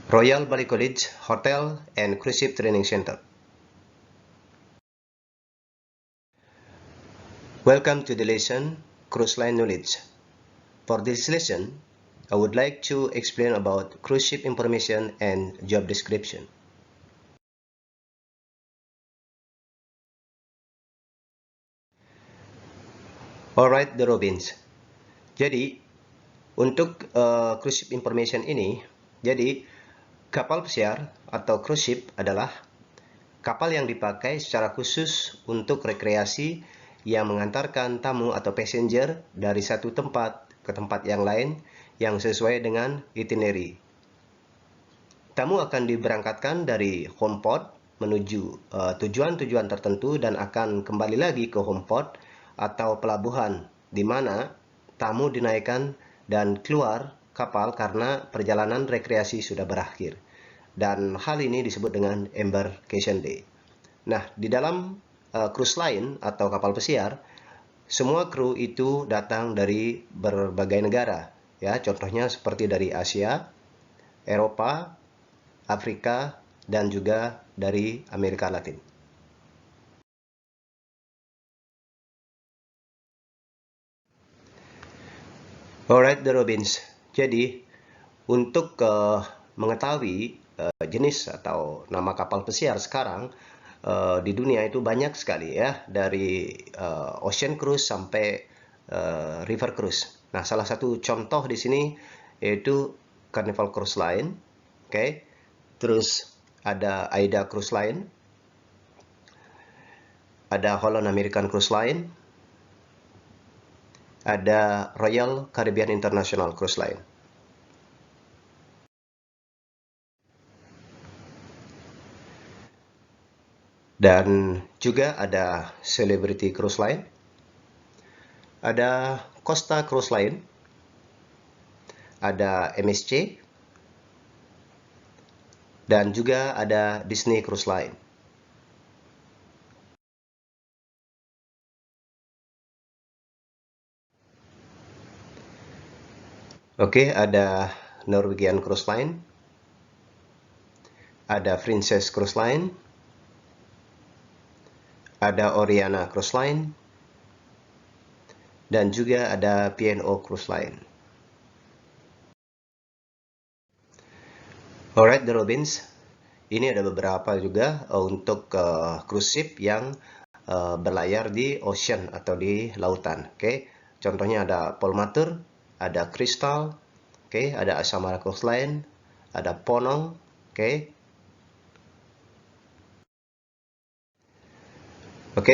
Royal Bali College Hotel and Cruise Ship Training Center. Welcome to the lesson Cruise Line Knowledge. For this lesson, I would like to explain about cruise ship information and job description. Alright, the Robins. Jadi, untuk cruise ship information ini, jadi kapal pesiar atau cruise ship adalah kapal yang dipakai secara khusus untuk rekreasi yang mengantarkan tamu atau passenger dari satu tempat ke tempat yang lain yang sesuai dengan itinerary. Tamu akan diberangkatkan dari home port menuju tujuan-tujuan tertentu dan akan kembali lagi ke home port atau pelabuhan di mana tamu dinaikkan dan keluar kapal karena perjalanan rekreasi sudah berakhir. Dan hal ini disebut dengan embarkation day. Nah, di dalam cruise line atau kapal pesiar, semua kru itu datang dari berbagai negara. Ya, contohnya seperti dari Asia, Eropa, Afrika, dan juga dari Amerika Latin. Alright, the Robins. Jadi, untuk mengetahui jenis atau nama kapal pesiar sekarang di dunia itu banyak sekali ya, dari ocean cruise sampai river cruise. Nah, salah satu contoh di sini yaitu Carnival Cruise Line, oke. Terus ada AIDA Cruise Line, ada Holland American Cruise Line, ada Royal Caribbean International Cruise Line. Dan juga ada Celebrity Cruise Line, ada Costa Cruise Line, ada MSC, dan juga ada Disney Cruise Line. Oke, ada Norwegian Cruise Line, ada Princess Cruise Line, ada Oriana Cruise Line, dan juga ada P&O Cruise Line. Alright, the Robins. Ini ada beberapa juga untuk cruise ship yang berlayar di ocean atau di lautan. Oke, contohnya ada Polmatur, ada Crystal, oke, ada Asamara Cruise Line, ada Ponong, oke. Oke,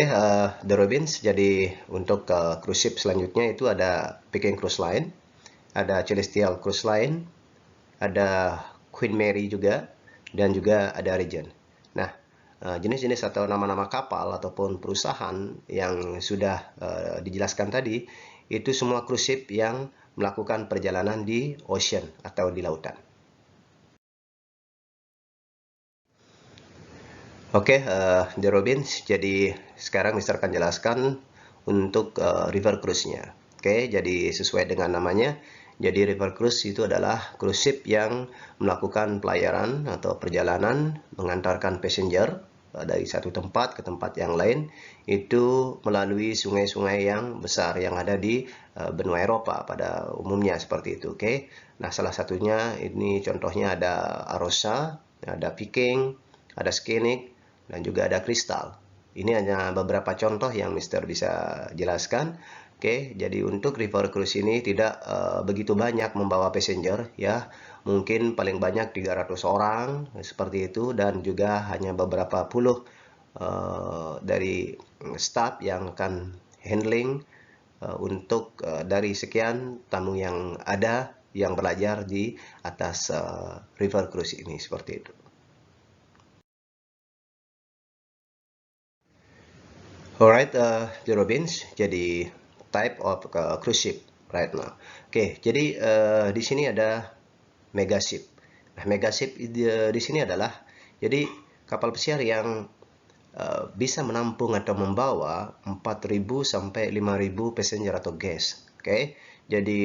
the Robins. Jadi untuk cruise ship selanjutnya itu ada Viking Cruise Line, ada Celestial Cruise Line, ada Queen Mary juga, dan juga ada Regent. Nah, jenis-jenis atau nama-nama kapal ataupun perusahaan yang sudah dijelaskan tadi, itu semua cruise ship yang melakukan perjalanan di ocean atau di lautan. Oke, The Robins, jadi sekarang Mister akan jelaskan untuk river cruise-nya. Oke, jadi sesuai dengan namanya, jadi river cruise itu adalah cruise ship yang melakukan pelayaran atau perjalanan mengantarkan passenger dari satu tempat ke tempat yang lain, itu melalui sungai-sungai yang besar yang ada di benua Eropa pada umumnya seperti itu. Oke, nah salah satunya ini contohnya ada Arosa, ada Viking, ada Scenic, dan juga ada kristal. Ini hanya beberapa contoh yang Mister bisa jelaskan. Oke, jadi untuk river cruise ini tidak begitu banyak membawa passenger ya. Mungkin paling banyak 300 orang seperti itu, dan juga hanya beberapa puluh dari staff yang akan handling untuk dari sekian tamu yang ada yang belajar di atas river cruise ini seperti itu. Alright, the Robins, jadi type of cruise ship right now. Oke, jadi di sini ada mega ship. Nah, mega ship di sini adalah jadi kapal pesiar yang bisa menampung atau membawa 4.000 sampai 5.000 passenger atau guest. Oke, Jadi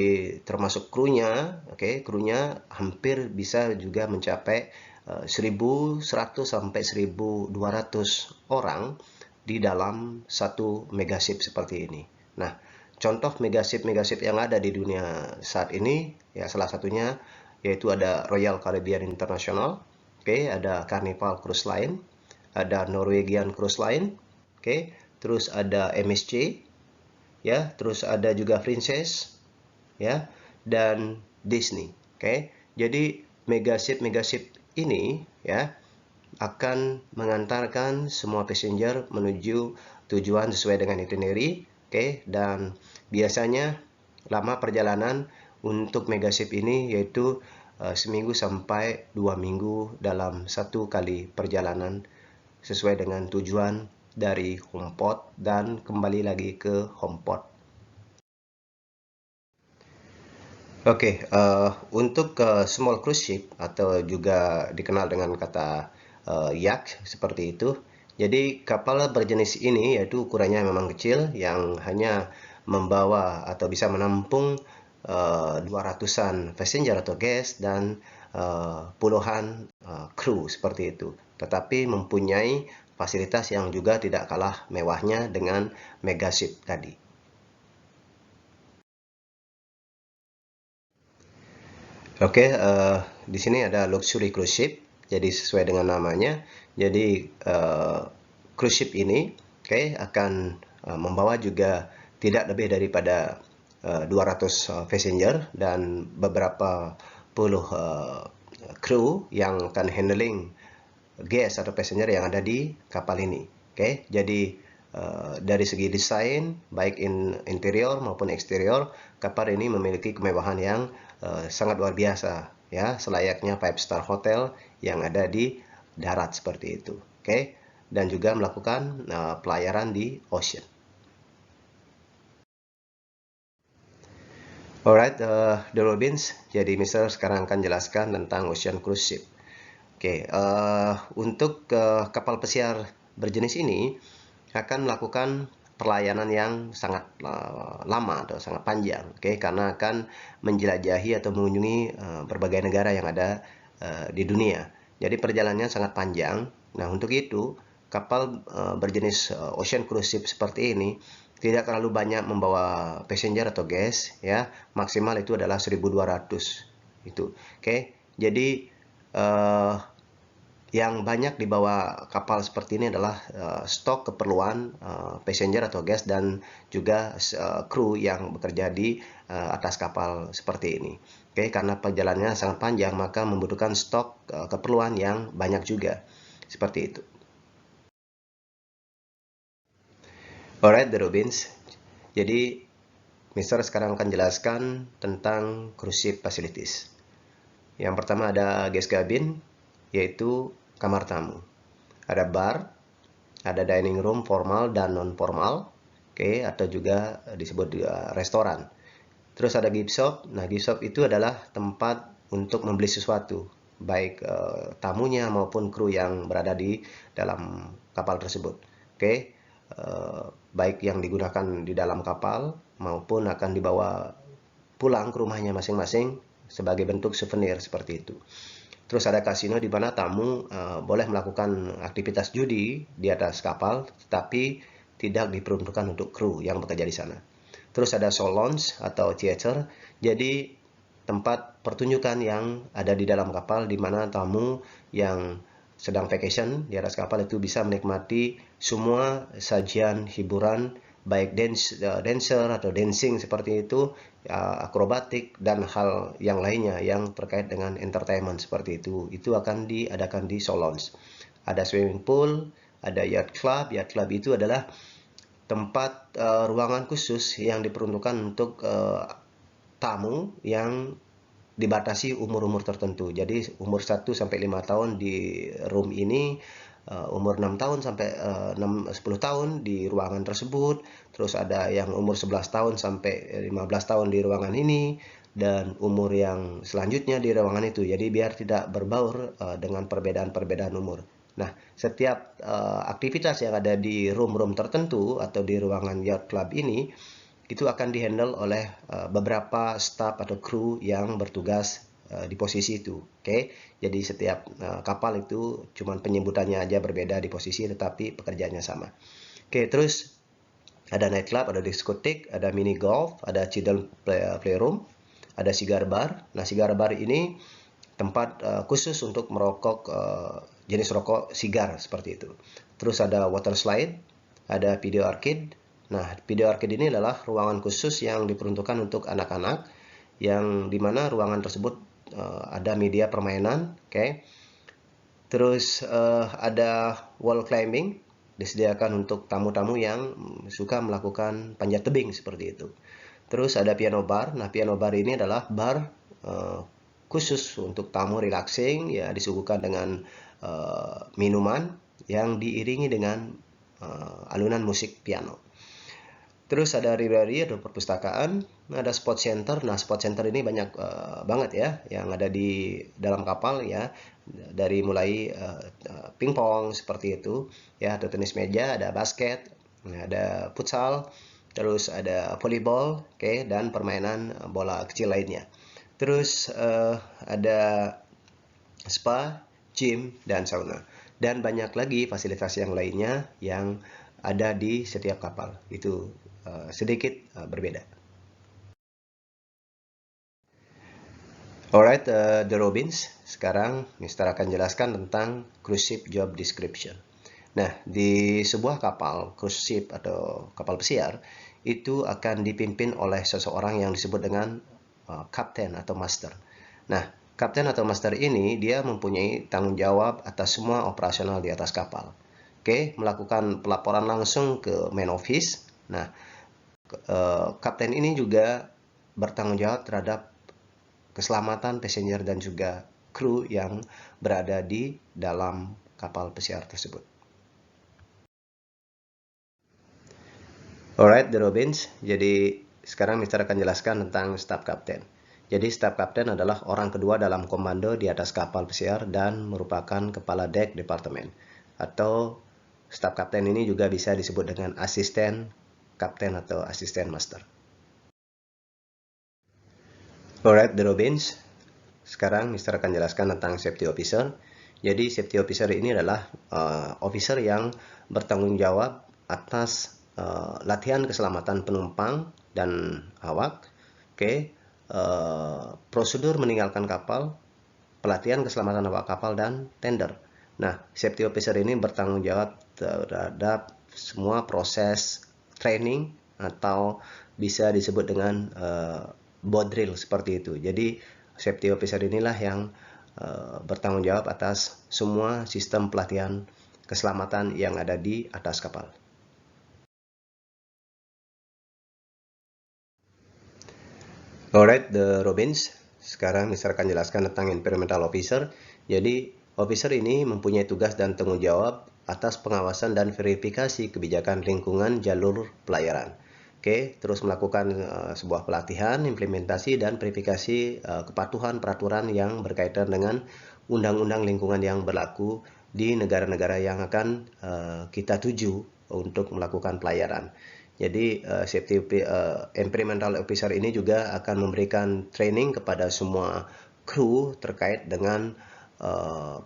termasuk krunya, krunya hampir bisa juga mencapai 1.100 sampai 1.200 orang di dalam satu megaship seperti ini. Nah, contoh megaship yang ada di dunia saat ini, ya salah satunya yaitu ada Royal Caribbean International, ada Carnival Cruise Line, ada Norwegian Cruise Line, terus ada MSC, ya, terus ada juga Princess, ya, dan Disney. Jadi megaship ini, ya, akan mengantarkan semua passenger menuju tujuan sesuai dengan itinerary, dan biasanya lama perjalanan untuk megaship ini yaitu seminggu sampai 2 minggu dalam satu kali perjalanan sesuai dengan tujuan dari homeport dan kembali lagi ke homeport. Untuk small cruise ship atau juga dikenal dengan kata yacht seperti itu. Jadi kapal berjenis ini yaitu ukurannya memang kecil yang hanya membawa atau bisa menampung 200-an passenger atau guest dan puluhan kru seperti itu. Tetapi mempunyai fasilitas yang juga tidak kalah mewahnya dengan megaship tadi. Di sini ada luxury cruise ship. Jadi sesuai dengan namanya. Jadi cruise ship ini akan membawa juga tidak lebih daripada 200 passenger dan beberapa puluh kru yang akan handling guest atau passenger yang ada di kapal ini. Jadi dari segi desain, baik interior maupun eksterior, kapal ini memiliki kemewahan yang sangat luar biasa, ya, selayaknya 5-star hotel yang ada di darat seperti itu. Dan juga melakukan pelayaran di ocean. Alright, The Robins. Jadi Mr. sekarang akan jelaskan tentang ocean cruise ship. Untuk kapal pesiar berjenis ini akan melakukan pelayanan yang sangat lama atau sangat panjang, karena akan menjelajahi atau mengunjungi berbagai negara yang ada di dunia. Jadi perjalanannya sangat panjang. Nah, untuk itu kapal berjenis ocean cruise ship seperti ini tidak terlalu banyak membawa passenger atau guest, ya. Maksimal itu adalah 1.200 itu. Jadi yang banyak dibawa kapal seperti ini adalah stok keperluan passenger atau guest dan juga kru yang bekerja di atas kapal seperti ini. Karena perjalanannya sangat panjang, maka membutuhkan stok keperluan yang banyak juga. Seperti itu. Alright, The Robins. Jadi, Mr. sekarang akan jelaskan tentang cruise ship facilities. Yang pertama ada guest cabin, yaitu kamar tamu. Ada bar, ada dining room formal dan non formal, atau juga disebut restoran. Terus ada gift shop. Nah, gift shop itu adalah tempat untuk membeli sesuatu, baik tamunya maupun kru yang berada di dalam kapal tersebut. Baik yang digunakan di dalam kapal maupun akan dibawa pulang ke rumahnya masing-masing sebagai bentuk souvenir seperti itu. Terus ada kasino di mana tamu boleh melakukan aktivitas judi di atas kapal, tetapi tidak diperuntukkan untuk kru yang bekerja di sana. Terus ada show lounge atau theater, jadi tempat pertunjukan yang ada di dalam kapal di mana tamu yang sedang vacation di atas kapal itu bisa menikmati semua sajian hiburan, baik dancer atau dancing seperti itu, akrobatik dan hal yang lainnya yang terkait dengan entertainment seperti itu akan diadakan di show lounge. Ada swimming pool, ada yacht club. Yacht club itu adalah tempat ruangan khusus yang diperuntukkan untuk tamu yang dibatasi umur-umur tertentu. Jadi umur 1 sampai 5 tahun di room ini, umur 6 tahun sampai 10 tahun di ruangan tersebut. Terus ada yang umur 11 tahun sampai 15 tahun di ruangan ini, dan umur yang selanjutnya di ruangan itu. Jadi biar tidak berbaur dengan perbedaan-perbedaan umur. Nah, setiap aktivitas yang ada di room-room tertentu atau di ruangan yacht club ini itu akan dihandle oleh beberapa staff atau kru yang bertugas di posisi itu. Oke, jadi setiap kapal itu cuman penyebutannya aja berbeda di posisi, tetapi pekerjaannya sama. Oke, terus ada nightclub, ada diskotik, ada mini golf, ada children playroom, ada cigar bar. Nah, cigar bar ini tempat khusus untuk merokok jenis rokok sigar seperti itu. Terus ada water slide, ada video arcade. Nah, video arcade ini adalah ruangan khusus yang diperuntukkan untuk anak-anak, yang dimana ruangan tersebut ada media permainan. Oke. Terus ada wall climbing, disediakan untuk tamu-tamu yang suka melakukan panjat tebing seperti itu. Terus ada piano bar. Nah, piano bar ini adalah bar khusus untuk tamu relaxing, ya, disuguhkan dengan minuman yang diiringi dengan alunan musik piano. Terus ada library atau perpustakaan, ada sport center. Nah, sport center ini banyak banget ya yang ada di dalam kapal ya. Dari mulai pingpong seperti itu ya, atau tenis meja, ada basket, ada futsal, terus ada volleyball, oke, dan permainan bola kecil lainnya. Terus ada spa, gym, dan sauna. Dan banyak lagi fasilitas yang lainnya yang ada di setiap kapal. Itu sedikit berbeda. Alright, The Robins. Sekarang Mister akan jelaskan tentang cruise ship job description. Nah, di sebuah kapal cruise ship atau kapal pesiar itu akan dipimpin oleh seseorang yang disebut dengan kapten atau master. Nah, kapten atau master ini dia mempunyai tanggung jawab atas semua operasional di atas kapal. Oke, melakukan pelaporan langsung ke main office. Nah, kapten ini juga bertanggung jawab terhadap keselamatan passenger dan juga kru yang berada di dalam kapal pesiar tersebut. Alright, The Robins. Jadi sekarang Mister akan jelaskan tentang staff kapten. Jadi staff kapten adalah orang kedua dalam komando di atas kapal pesiar dan merupakan kepala dek departemen. Atau staff kapten ini juga bisa disebut dengan asisten kapten atau asisten master. Alright, The Robins. Sekarang Mister akan jelaskan tentang safety officer. Jadi safety officer ini adalah officer yang bertanggung jawab atas latihan keselamatan penumpang dan awak. Oke, prosedur meninggalkan kapal, pelatihan keselamatan awak kapal, dan tender. Nah, safety officer ini bertanggung jawab terhadap semua proses training atau bisa disebut dengan boat drill seperti itu. Jadi safety officer inilah yang bertanggung jawab atas semua sistem pelatihan keselamatan yang ada di atas kapal. Alright, The Robins. Sekarang Mister akan jelaskan tentang environmental officer. Jadi officer ini mempunyai tugas dan tanggung jawab atas pengawasan dan verifikasi kebijakan lingkungan jalur pelayaran. Oke, terus melakukan sebuah pelatihan, implementasi, dan verifikasi kepatuhan peraturan yang berkaitan dengan undang-undang lingkungan yang berlaku di negara-negara yang akan kita tuju untuk melakukan pelayaran. Jadi safety environmental officer ini juga akan memberikan training kepada semua kru terkait dengan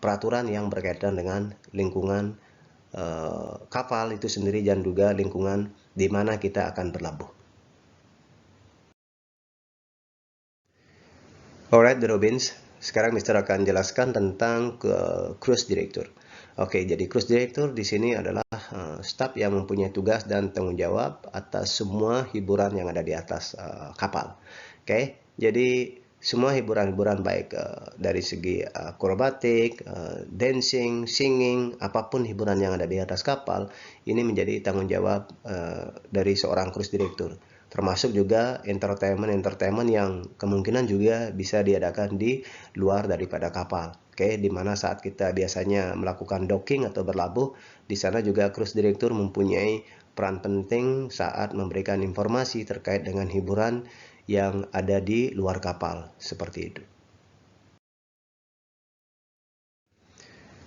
peraturan yang berkaitan dengan lingkungan kapal itu sendiri dan juga lingkungan di mana kita akan berlabuh. Alright, The Robins. Sekarang Mister akan jelaskan tentang cruise director. Oke, jadi cruise director di sini adalah staf yang mempunyai tugas dan tanggung jawab atas semua hiburan yang ada di atas kapal. Oke, jadi semua hiburan-hiburan baik dari segi akrobatik, dancing, singing, apapun hiburan yang ada di atas kapal, ini menjadi tanggung jawab dari seorang cruise director. Termasuk juga entertainment yang kemungkinan juga bisa diadakan di luar daripada kapal. Oke, di mana saat kita biasanya melakukan docking atau berlabuh, di sana juga cruise director mempunyai peran penting saat memberikan informasi terkait dengan hiburan yang ada di luar kapal, seperti itu.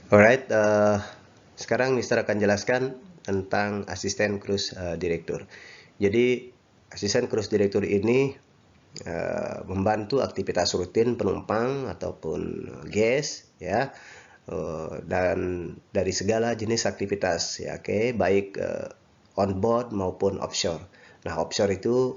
Alright, sekarang Mister akan jelaskan tentang asisten cruise director. Jadi asisten cruise director ini membantu aktivitas rutin penumpang ataupun guest ya, dan dari segala jenis aktivitas ya, oke, baik on board maupun offshore. Nah, offshore itu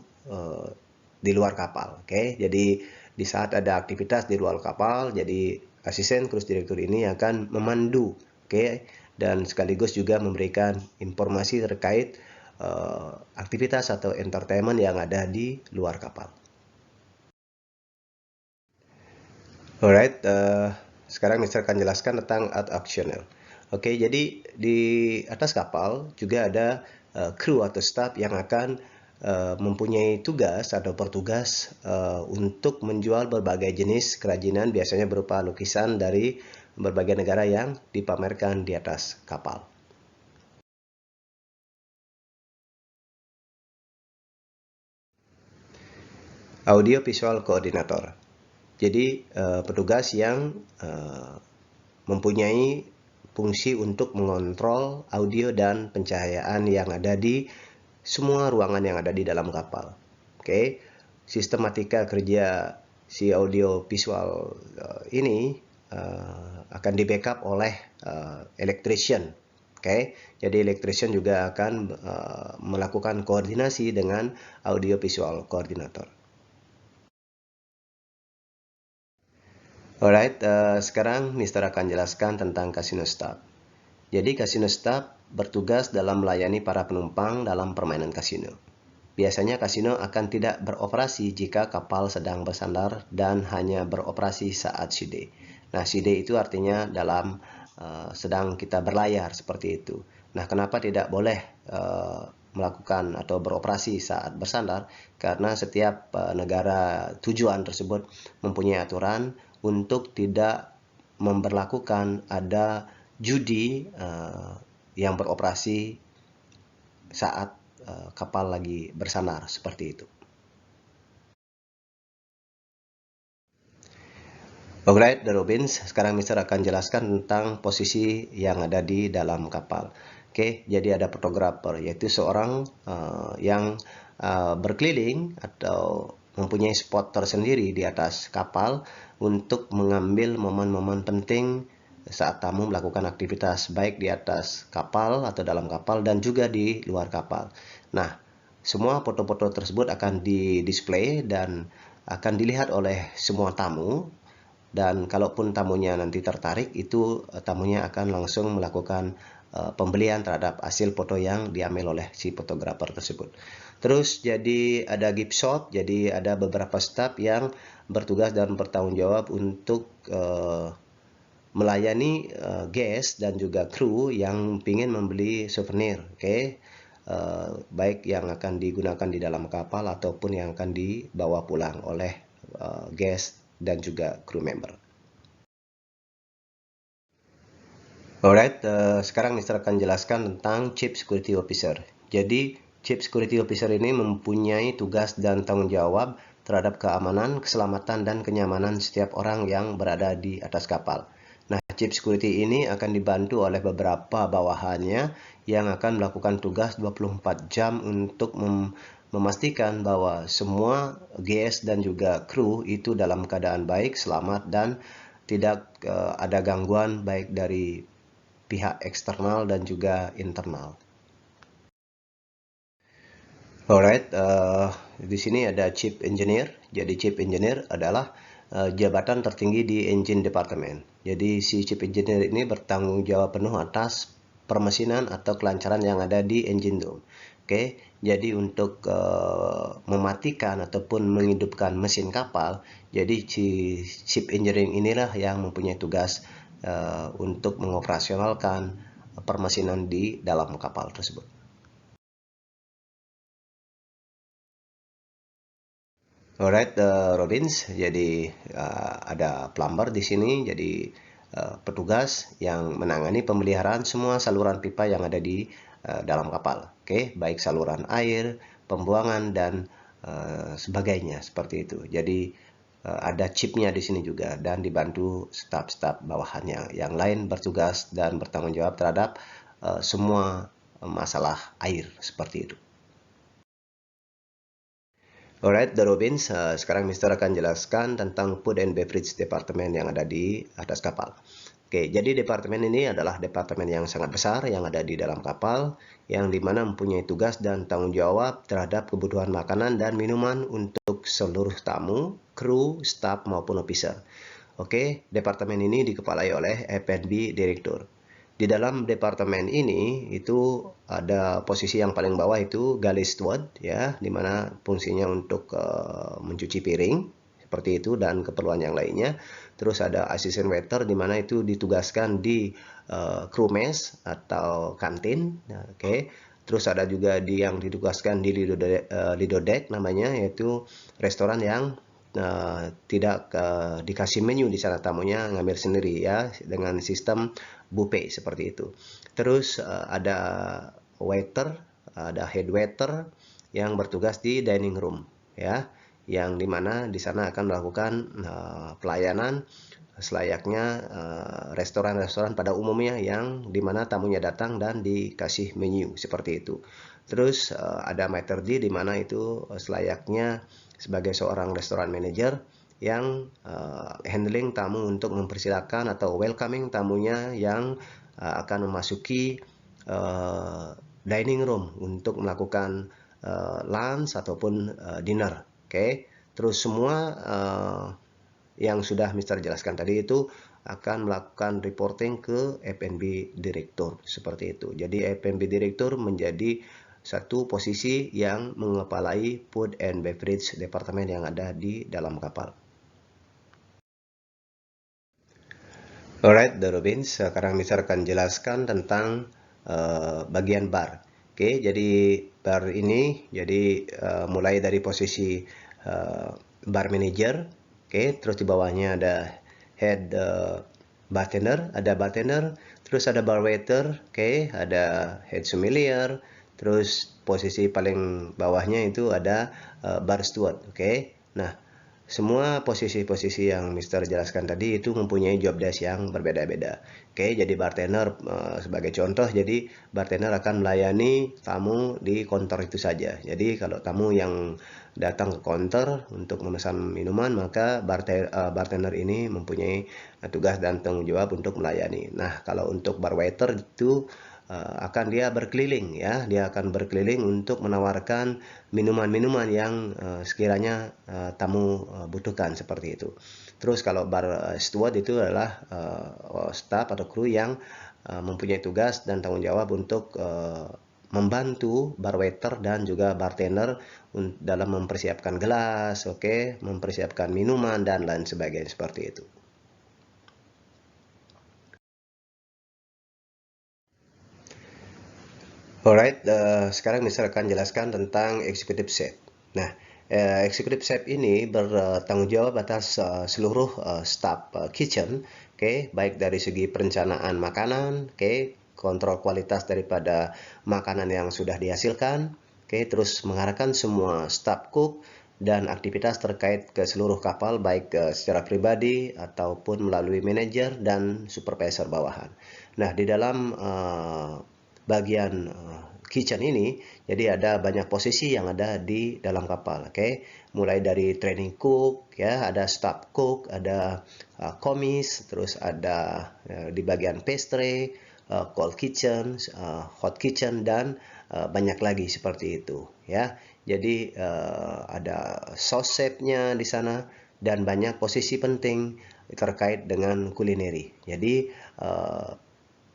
di luar kapal, oke. Jadi di saat ada aktivitas di luar kapal, jadi asisten cruise director ini akan memandu, oke, dan sekaligus juga memberikan informasi terkait aktivitas atau entertainment yang ada di luar kapal. Alright, sekarang Mister akan jelaskan tentang out optional. Oke, jadi di atas kapal juga ada kru atau staff yang akan mempunyai tugas atau petugas untuk menjual berbagai jenis kerajinan, biasanya berupa lukisan dari berbagai negara yang dipamerkan di atas kapal. Audio visual koordinator. Jadi petugas yang mempunyai fungsi untuk mengontrol audio dan pencahayaan yang ada di semua ruangan yang ada di dalam kapal. Oke, sistematika kerja si audio visual ini akan di backup oleh electrician. Oke, jadi electrician juga akan melakukan koordinasi dengan audio visual koordinator. Alright, sekarang Mister akan jelaskan tentang casino staff. Jadi casino staff bertugas dalam melayani para penumpang dalam permainan kasino. Biasanya kasino akan tidak beroperasi jika kapal sedang bersandar dan hanya beroperasi saat sea day. Nah, sea day itu artinya dalam sedang kita berlayar seperti itu. Nah, kenapa tidak boleh melakukan atau beroperasi saat bersandar? Karena setiap negara tujuan tersebut mempunyai aturan untuk tidak memberlakukan ada judi yang beroperasi saat kapal lagi bersandar seperti itu. Alright, The Robins, sekarang Mister akan jelaskan tentang posisi yang ada di dalam kapal. Oke, jadi ada fotografer, yaitu seorang yang berkeliling atau mempunyai spot tersendiri di atas kapal untuk mengambil momen-momen penting saat tamu melakukan aktivitas baik di atas kapal atau dalam kapal dan juga di luar kapal. Nah, semua foto-foto tersebut akan di-display dan akan dilihat oleh semua tamu, dan kalaupun tamunya nanti tertarik, itu tamunya akan langsung melakukan pembelian terhadap hasil foto yang diambil oleh si fotografer tersebut. Terus jadi ada gift shop, jadi ada beberapa staff yang bertugas dan bertanggung jawab untuk melayani guest dan juga kru yang ingin membeli souvenir, oke? Baik yang akan digunakan di dalam kapal ataupun yang akan dibawa pulang oleh guest dan juga kru member. Alright, sekarang Mister akan jelaskan tentang Chief Security Officer. Jadi Chief Security Officer ini mempunyai tugas dan tanggung jawab terhadap keamanan, keselamatan, dan kenyamanan setiap orang yang berada di atas kapal. Nah, Chief Security ini akan dibantu oleh beberapa bawahannya yang akan melakukan tugas 24 jam untuk memastikan bahwa semua guest dan juga kru itu dalam keadaan baik, selamat, dan tidak ada gangguan baik dari pihak eksternal dan juga internal. Alright, di sini ada Chief Engineer. Jadi Chief Engineer adalah jabatan tertinggi di engine department. Jadi si Chief Engineer ini bertanggung jawab penuh atas permesinan atau kelancaran yang ada di engine room. Oke, jadi untuk mematikan ataupun menghidupkan mesin kapal, jadi si Chief Engineering inilah yang mempunyai tugas untuk mengoperasionalkan permesinan di dalam kapal tersebut. Alright, Robins. Jadi ada plumber di sini. Jadi petugas yang menangani pemeliharaan semua saluran pipa yang ada di dalam kapal. Oke, baik saluran air, pembuangan dan sebagainya seperti itu. Jadi ada chipnya di sini juga dan dibantu staf-staf bawahannya yang lain bertugas dan bertanggung jawab terhadap semua masalah air seperti itu. Alright, The Robins, sekarang Mister akan jelaskan tentang Food and Beverage Department yang ada di atas kapal. Oke, jadi departemen ini adalah departemen yang sangat besar yang ada di dalam kapal, yang dimana mempunyai tugas dan tanggung jawab terhadap kebutuhan makanan dan minuman untuk seluruh tamu, kru, staf maupun officer. Oke, departemen ini dikepalai oleh F&B Director. Di dalam departemen ini itu ada posisi yang paling bawah itu galley steward ya, di mana fungsinya untuk mencuci piring seperti itu dan keperluan yang lainnya. Terus ada assistant waiter di mana itu ditugaskan di crew mess atau kantin, oke. Terus ada juga yang ditugaskan di Lido Deck namanya, yaitu restoran yang tidak dikasih menu di sana, tamunya ngambil sendiri ya dengan sistem buffet seperti itu. Terus ada waiter, ada head waiter yang bertugas di dining room ya, yang dimana di sana akan melakukan pelayanan selayaknya restoran-restoran pada umumnya, yang dimana tamunya datang dan dikasih menu seperti itu. Terus ada maitre d' di mana itu selayaknya sebagai seorang restoran manager yang handling tamu untuk mempersilakan atau welcoming tamunya yang akan memasuki dining room untuk melakukan lunch ataupun dinner. Oke. Terus semua yang sudah Mister jelaskan tadi itu akan melakukan reporting ke F&B Director seperti itu. Jadi F&B Director menjadi satu posisi yang mengepalai Food and Beverage Department yang ada di dalam kapal. Alright, The Robins, sekarang Mister akan jelaskan tentang bagian bar. Oke, jadi bar ini jadi mulai dari posisi bar manager, oke, terus di bawahnya ada head bartender, terus ada bar waiter, oke, ada head sommelier, terus posisi paling bawahnya itu ada bar steward, oke. Nah, semua posisi-posisi yang Mister jelaskan tadi itu mempunyai job desk yang berbeda-beda. Oke, jadi bartender sebagai contoh, jadi bartender akan melayani tamu di counter itu saja. Jadi kalau tamu yang datang ke counter untuk memesan minuman, maka bartender ini mempunyai tugas dan tanggung jawab untuk melayani. Nah, kalau untuk bar waiter itu akan dia berkeliling ya, dia akan berkeliling untuk menawarkan minuman-minuman yang sekiranya tamu butuhkan seperti itu. Terus kalau bar steward itu adalah staff atau kru yang mempunyai tugas dan tanggung jawab untuk membantu bar waiter dan juga bartender dalam mempersiapkan gelas, oke, mempersiapkan minuman dan lain sebagainya seperti itu. Alright, sekarang Mister akan jelaskan tentang executive chef. Nah, executive chef ini bertanggung jawab atas seluruh staff kitchen, oke, baik dari segi perencanaan makanan, oke, kontrol kualitas daripada makanan yang sudah dihasilkan, oke, terus mengarahkan semua staff cook dan aktivitas terkait ke seluruh kapal, baik secara pribadi ataupun melalui manajer dan supervisor bawahan. Nah, di dalam bagian kitchen ini, jadi ada banyak posisi yang ada di dalam kapal, oke. Mulai dari training cook ya, ada staff cook, ada komis, terus ada di bagian pastry, cold kitchen, hot kitchen, dan banyak lagi seperti itu ya. Jadi ada sauce chef-nya di sana dan banyak posisi penting terkait dengan kulineri. Jadi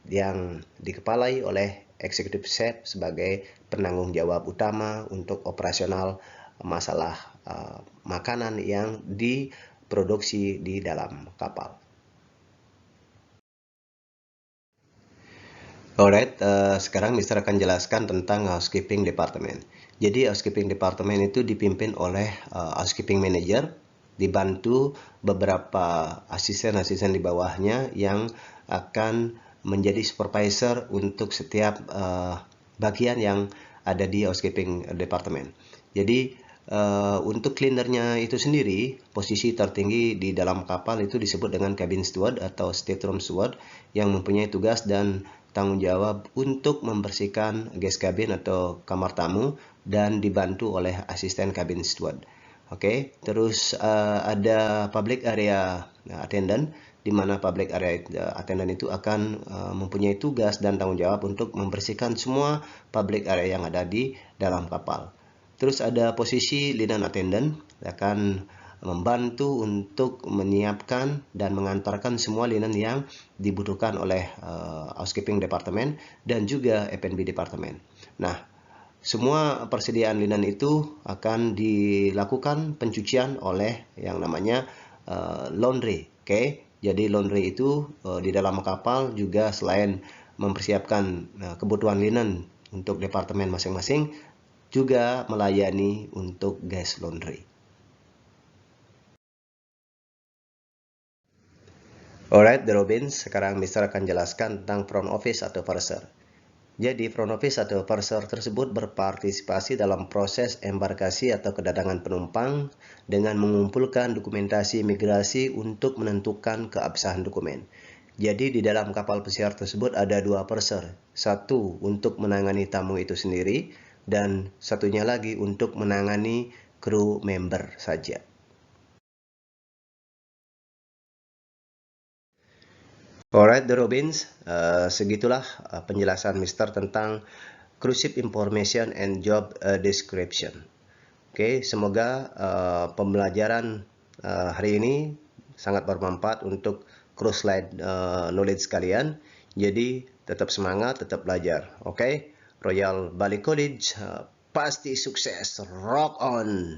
yang dikepalai oleh executive chef sebagai penanggung jawab utama untuk operasional masalah makanan yang diproduksi di dalam kapal. Alright, sekarang Mister akan jelaskan tentang housekeeping department. Jadi housekeeping department itu dipimpin oleh housekeeping manager, dibantu beberapa asisten-asisten di bawahnya yang akan menjadi supervisor untuk setiap bagian yang ada di housekeeping department. Jadi untuk cleanernya itu sendiri, posisi tertinggi di dalam kapal itu disebut dengan cabin steward atau stateroom steward, yang mempunyai tugas dan tanggung jawab untuk membersihkan guest cabin atau kamar tamu dan dibantu oleh asisten cabin steward. Oke, terus ada public area attendant, di mana public area attendant itu akan mempunyai tugas dan tanggung jawab untuk membersihkan semua public area yang ada di dalam kapal. Terus ada posisi linen attendant, akan membantu untuk menyiapkan dan mengantarkan semua linen yang dibutuhkan oleh housekeeping department dan juga F&B department. Nah, semua persediaan linen itu akan dilakukan pencucian oleh yang namanya laundry. Oke, jadi laundry itu di dalam kapal juga selain mempersiapkan kebutuhan linen untuk departemen masing-masing, juga melayani untuk guest laundry. Alright, The Robins, sekarang Mr. akan jelaskan tentang front office atau purser. Jadi, front office atau purser tersebut berpartisipasi dalam proses embarkasi atau kedatangan penumpang dengan mengumpulkan dokumentasi imigrasi untuk menentukan keabsahan dokumen. Jadi, di dalam kapal pesiar tersebut ada dua purser. Satu untuk menangani tamu itu sendiri, dan satunya lagi untuk menangani kru member saja. Alright, The Robins, segitulah penjelasan Mister tentang cruise ship information and job description. Oke, semoga pembelajaran hari ini sangat bermanfaat untuk cruise line knowledge kalian. Jadi tetap semangat, tetap belajar. Oke, Royal Bali College pasti sukses. Rock on!